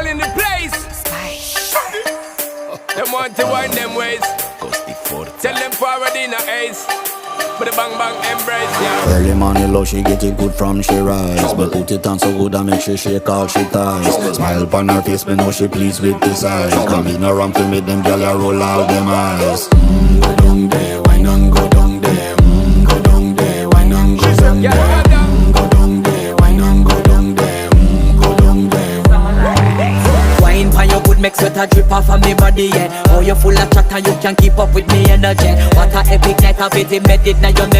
in the place. Them want to wind them ways. Tell them forward in a ace. But the bang bang embrace, yeah. Early morning low, she get it good from she rise. But put it on so good and make she shake all she ties. Smile upon her face, me know she pleased with this eyes. Come in around to meet them, girl, you roll out them eyes. Go down there, why not go down there? Go down there, why not go down there? Go down there, why not go down there? Go down there. Wine pan your good, make sweat a drip off of me body, yeah. Oh, you full of chatter, you can't keep up with me energy. What a epic night of it, embedded now your